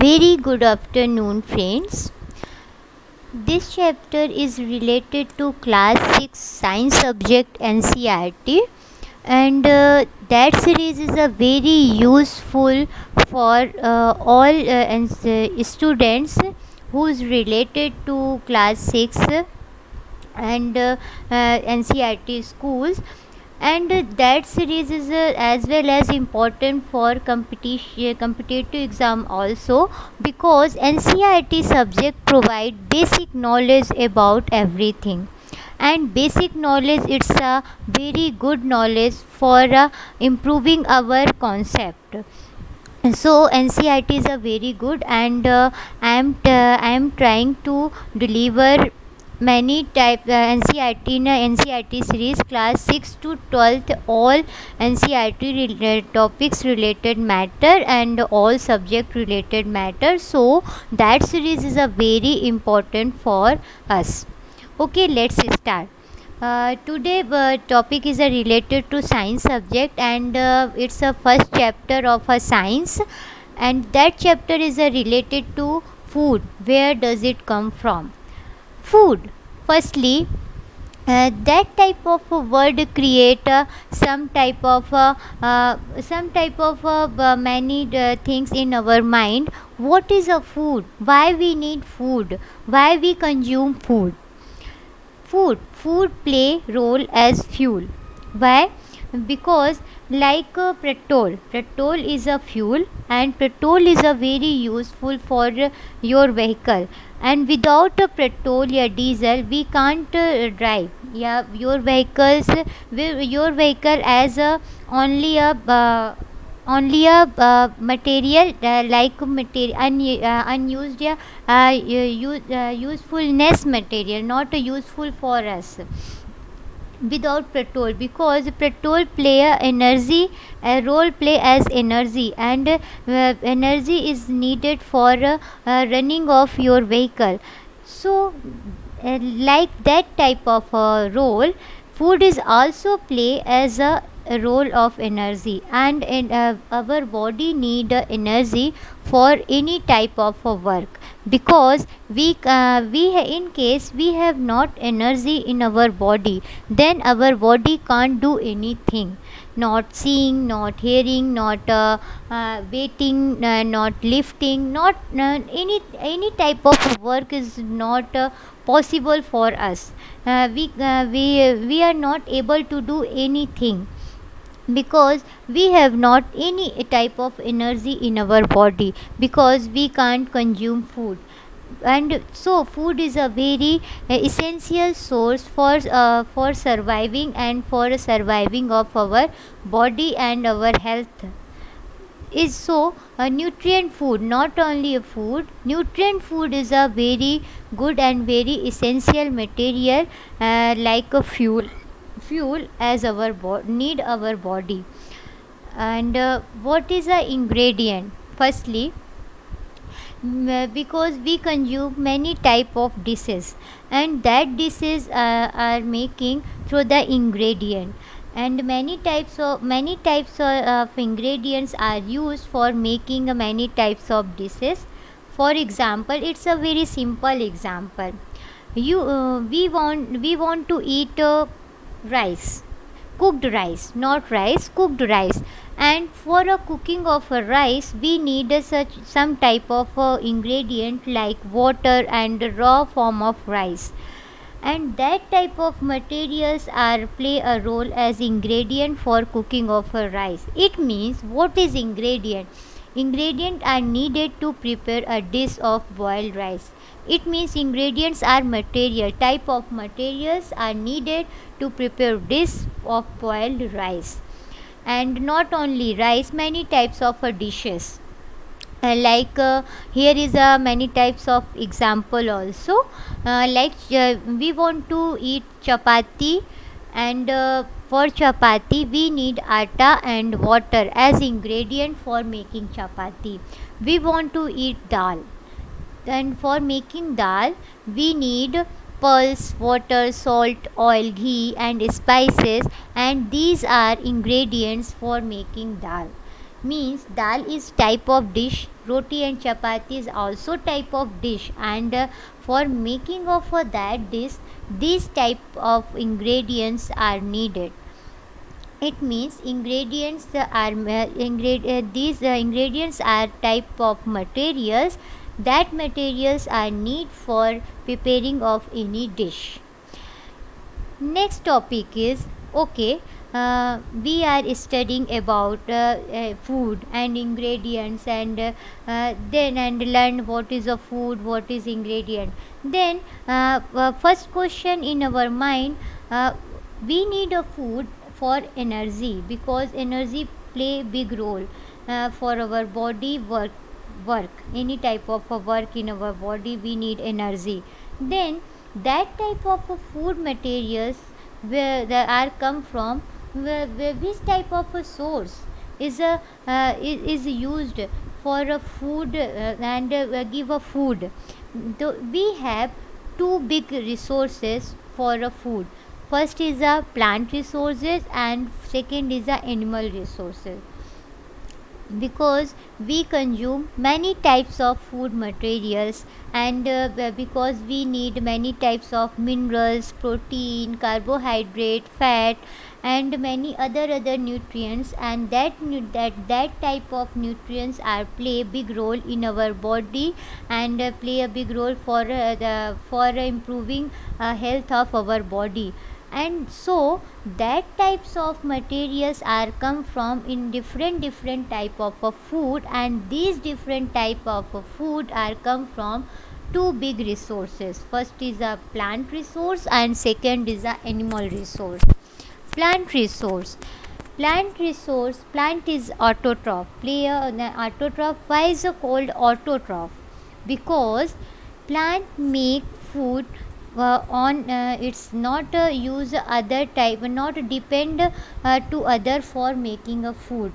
Very good afternoon, friends. This chapter is related to class 6 science subject NCERT, and that series is a very useful for all students who is related to class 6 and NCERT schools, and that series is as well as important for competitive exam also, because NCERT subject provide basic knowledge about everything, and basic knowledge it's a very good knowledge for improving our concept. So NCERT is a very good, and I am trying to deliver many type NCERT in a NCERT series class 6 to 12th, all NCERT topics related matter and all subject related matter. So that series is a very important for us. Okay, let's start. Today topic is related to science subject, and it's a first chapter of a science, and that chapter is related to food. Where does it come from? Food. Firstly, that type of a word create some type of many things in our mind. What is a food? Why we need food? Why we consume food? Food play role as fuel. Why? Because like petrol is a fuel, and petrol is a very useful for your vehicle, and without a petrol or diesel we can't drive. Yeah, your vehicle as a only a material, like material unused, usefulness material, not useful for us without petrol, because petrol play a role play as energy, and energy is needed for running of your vehicle. So like that type of role, food is also play as a role of energy, and our body need energy for any type of work, because in case we have not energy in our body, then our body can't do anything. Not seeing, not hearing, not waiting, not lifting, not any type of work is not possible for us. We are not able to do anything, because we have not any type of energy in our body, because we can't consume food. And so food is a very essential source for surviving, and for surviving of our body and our health. Is so a nutrient food, not only a food, nutrient food is a very good and very essential material, like a fuel as our need our body. And what is a ingredient? Firstly, because we consume many type of dishes, and that dishes are making through the ingredient, and many types of ingredients are used for making many types of dishes. For example, it's a very simple example. You we want to eat rice, cooked rice, not rice, cooked rice. And for a cooking of a rice, we need a such some type of ingredient like water and raw form of rice, and that type of materials are play a role as ingredient for cooking of a rice. It means, what is ingredient? Ingredient are needed to prepare a dish of boiled rice. It means ingredients are material, type of materials are needed to prepare dish of boiled rice. And not only rice, many types of dishes, like here is many types of example also, like we want to eat chapati, and for chapati we need atta and water as ingredient for making chapati. We want to eat dal, and for making dal we need pulse, water, salt, oil, ghee and spices, and these are ingredients for making dal. Means dal is type of dish Roti and chapati is also type of dish, and for making of that dish, these type of ingredients are needed. It means ingredients are these ingredients are type of materials that materials are need for preparing of any dish. Next topic is, okay, we are studying about food and ingredients, and then and learn what is a food, what is ingredient. Then first question in our mind, uh, we need a food for energy, because energy play big role for our body work, any type of a work in our body we need energy. Then that type of a food materials where they are come from, where which type of a source is a is used for a food and give a food. We have two big resources for a food. First is a plant resources and second is a animal resources, because we consume many types of food materials, and because we need many types of minerals, protein, carbohydrate, fat, and many other nutrients, and that type of nutrients are play big role in our body, and play a big role for improving health of our body. And so that types of materials are come from in different type of a food, and these different type of a food are come from two big resources. First is a plant resource and second is a animal resource. Plant resource. Plant is autotroph. Autotroph. Why is it called autotroph? Because plant make food on it's not use other type, not depend to other for making a food.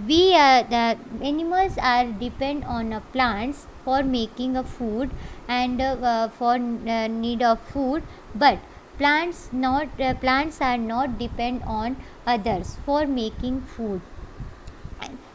We the animals are depend on plants for making a food, and for need of food, but plants are not depend on others for making food.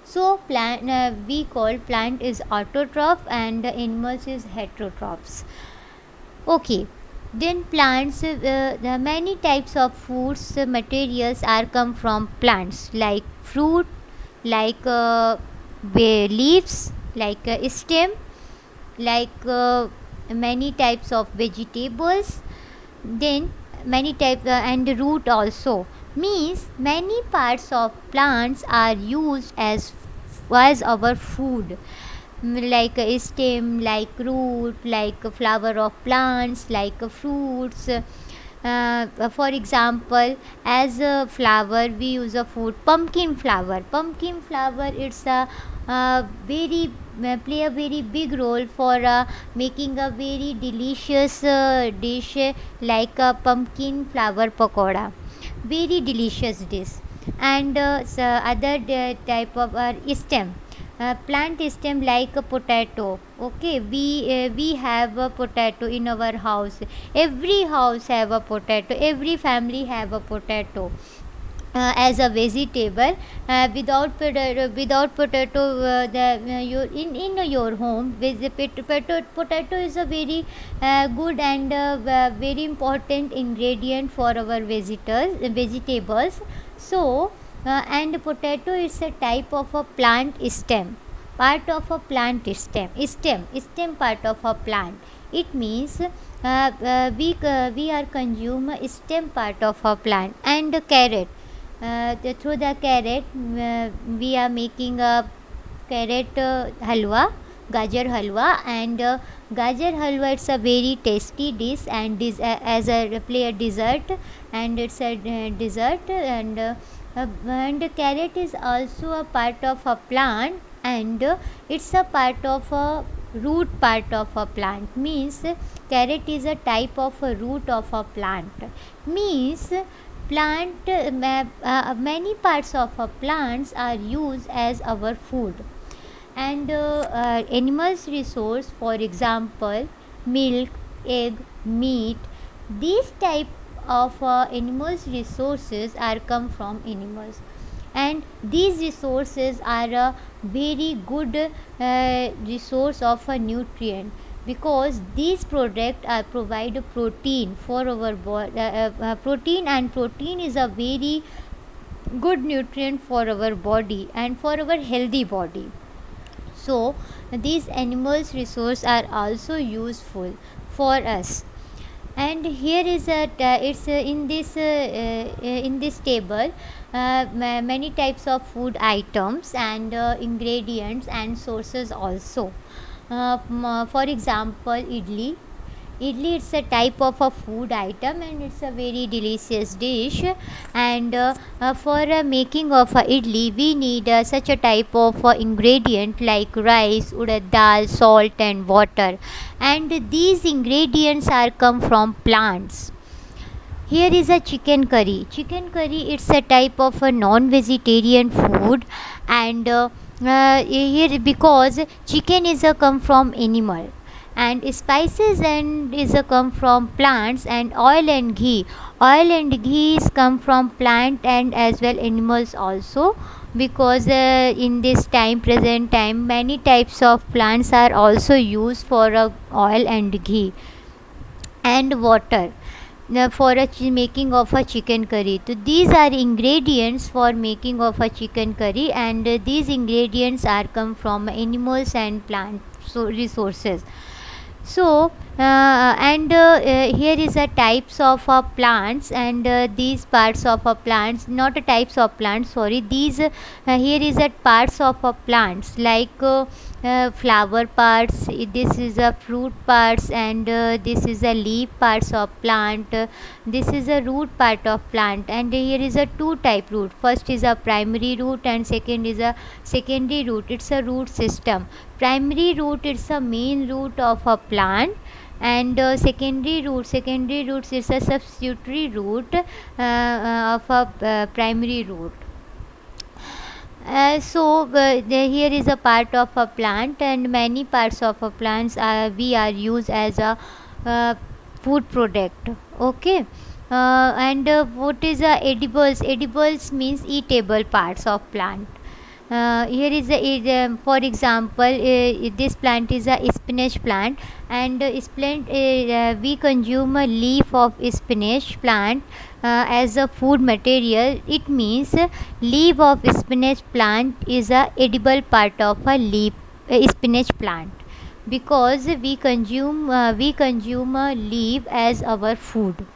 So plant we call plant is autotroph and animals is heterotrophs. Okay, then plants, the many types of foods materials are come from plants, like fruit, like leaves, like stem, like many types of vegetables, then many types and root also. Means many parts of plants are used as our food, like a stem, like root, like a flower of plants, like fruits. For example, as a flower we use a food, pumpkin flower. Pumpkin flower, it's a very play a very big role for making a very delicious dish, like a pumpkin flower pakoda, very delicious dish. And so other type of stem, plant stem, like a potato. Okay, we have a potato in our house. Every house have a potato, every family have a potato as a vegetable. Without potato, you in your home, potato is a very good and very important ingredient for our vegetables. So and potato is a type of a plant stem, part of a plant stem part of a plant. It means we are consume a stem part of a plant. And carrot, through the carrot we are making a carrot halwa, gajar halwa. And gajar halwa, it's a very tasty dish, and as a play a dessert, and it's a dessert. And carrot is also a part of a plant, and it's a part of a root part of a plant. Means carrot is a type of a root of a plant. Means plant many parts of a plants are used as our food. And animals resource, for example, milk, egg, meat, these type of animals resources are come from animals. and these resources are a very good resource of a nutrient, because these products provide protein for our body, protein, and protein is a very good nutrient for our body and for our healthy body. So these animals resource are also useful for us. And here is a it's in this table many types of food items and ingredients and sources also. For example, idli, it's a type of a food item and it's a very delicious dish. And for making of a idli we need such a type of ingredient like rice, urad dal, salt and water, and these ingredients are come from plants. Here is a chicken curry. Chicken curry, it's a type of a non-vegetarian food, and here because chicken is a come from animal, and spices and is a come from plants, and oil and ghee. Oil and ghee is come from plant and as well animals also, because in this time, present time, many types of plants are also used for oil and ghee. And water for making of a chicken curry. So these are ingredients for making of a chicken curry, and these ingredients are come from animals and plant so resources. So and here is a types of plants, and these parts of plants, not a types of plants, sorry, these here is a parts of plants like flower parts, this is a fruit parts, and this is a leaf parts of plant, this is a root part of plant, and here is a two type root. First is a primary root and second is a secondary root. It's a root system. Primary root is a main root of a plant, and secondary roots is a substitutory root of a primary root. Here is a part of a plant, and many parts of a plants we are used as a uh, food product. Okay. And what is edibles? Edibles means eatable parts of plant. Here is for example, this plant is a spinach plant, and we consume a leaf of spinach plant as a food material. It means leaf of spinach plant is a edible part of a leaf spinach plant, because we consume a leaf as our food.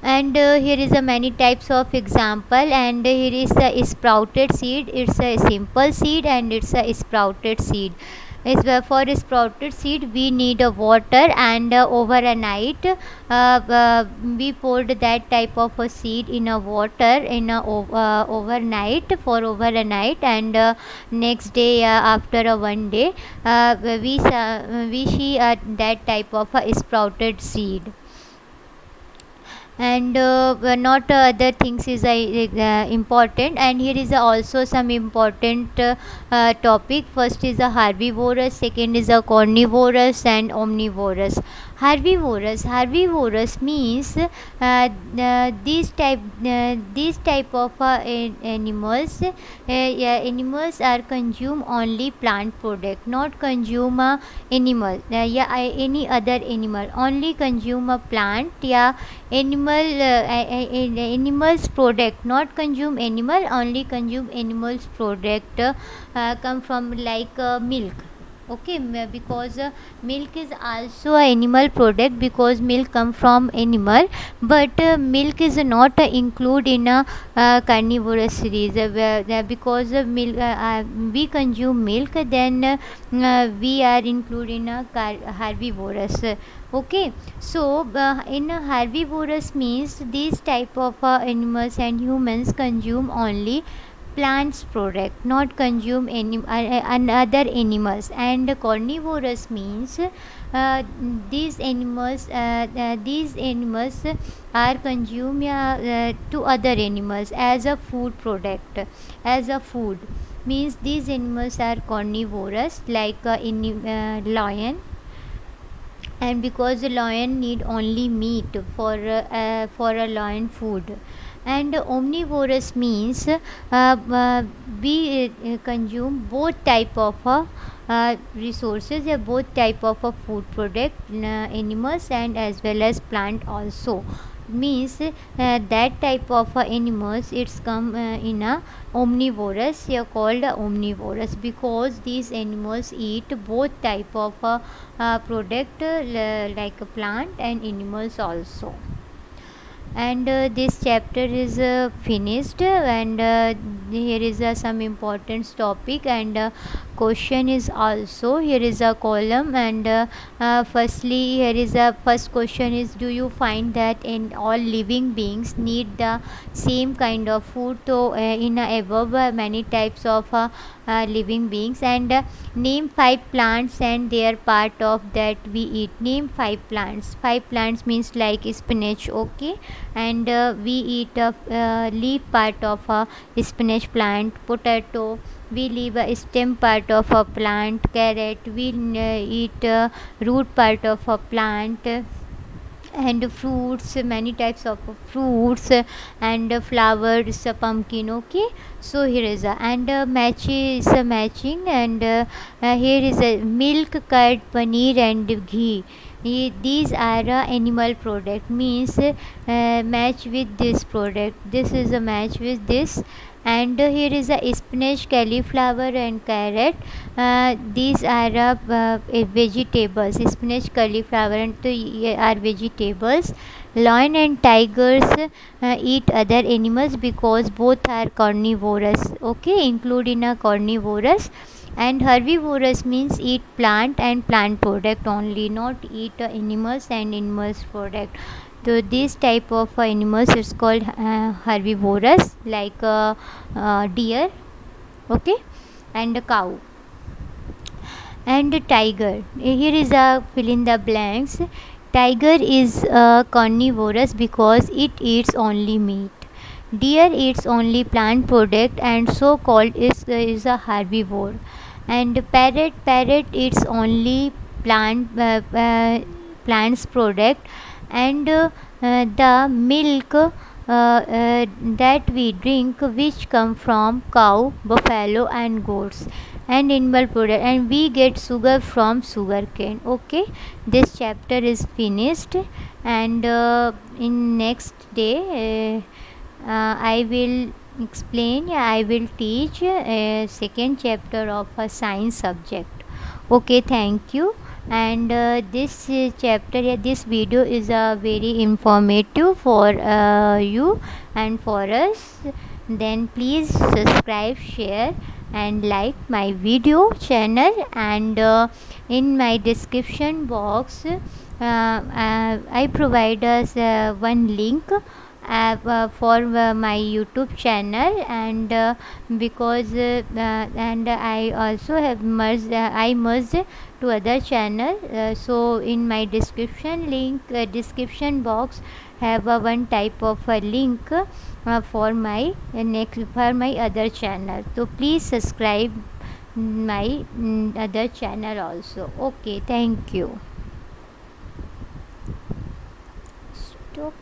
And here is a many types of example, and here is a sprouted seed. It's a simple seed and it's a sprouted seed. For sprouted seed we need a water, and over a night we poured that type of a seed in a water in a overnight, for over a night, and next day after a one day we see that type of a sprouted seed. And not other things is important. And here is also some important topic. First is a herbivorous, second is a carnivorous, and omnivorous. Herbivorous means these type of animals, yeah, animals are consume only plant product, not consume animal, any other animal, only consume a plant, yeah, animals product, not consume animal, only consume animals product, come from like milk. Okay, because milk is also a animal product, because milk come from animal, but milk is not include in a carnivorous series, because milk we consume milk, then we are include in a herbivorous. Okay, so in a herbivorous means these type of animals and humans consume only plants product, not consume any another animals. And carnivorous means these animals are consumed to other animals as a food product, as a food. Means these animals are carnivorous, like lion, and because the lion need only meat for a lion food. And omnivorous means we consume both type of resources, both type of food product, animals and as well as plant also. Means that type of animals it's come in a omnivorous, called omnivorous, because these animals eat both type of product, like a plant and animals also. And this chapter is finished, and here is some important topic, and question is also here is a column. And firstly, here is a first question is, do you find that in all living beings need the same kind of food? So in above many types of living beings, and name 5 plants and their part of that we eat. Name 5 plants. 5 plants means like spinach, okay, and we eat a leaf part of a spinach plant. Potato, we leave a stem part of a plant. Carrot, we eat root part of a plant. And fruits, many types of fruits, and flowers, pumpkin, okay. So here is a, and match is a matching, and here is a milk, curd, paneer and ghee. These are animal product, means match with this product, this is a match with this. And here is a spinach, cauliflower and carrot. These are vegetables. Spinach, cauliflower and are vegetables. Lion and tigers eat other animals because both are carnivorous, okay, include in a carnivorous. And herbivorous means eat plant and plant product only, not eat animals and animals product. So this type of animals is called herbivorous, like deer, okay, and a cow. And tiger, here is a fill in the blanks. Tiger is carnivorous because it eats only meat. Deer eats only plant product and so called is a herbivore. And parrot eats only plants product. And the milk that we drink, which come from cow, buffalo and goats, and animal product, and we get sugar from sugarcane, okay. This chapter is finished, and in next day I will explain, I will teach second chapter of a science subject, okay. Thank you. And this chapter, this video is very informative for you and for us. Then please subscribe, share and like my video channel. And in my description box I provide us one link for my YouTube channel. And because and I also have merged, I merged to other channel, so in my description box have one type of a link for my next, for my other channel. So please subscribe my other channel also, okay. Thank you. Stop.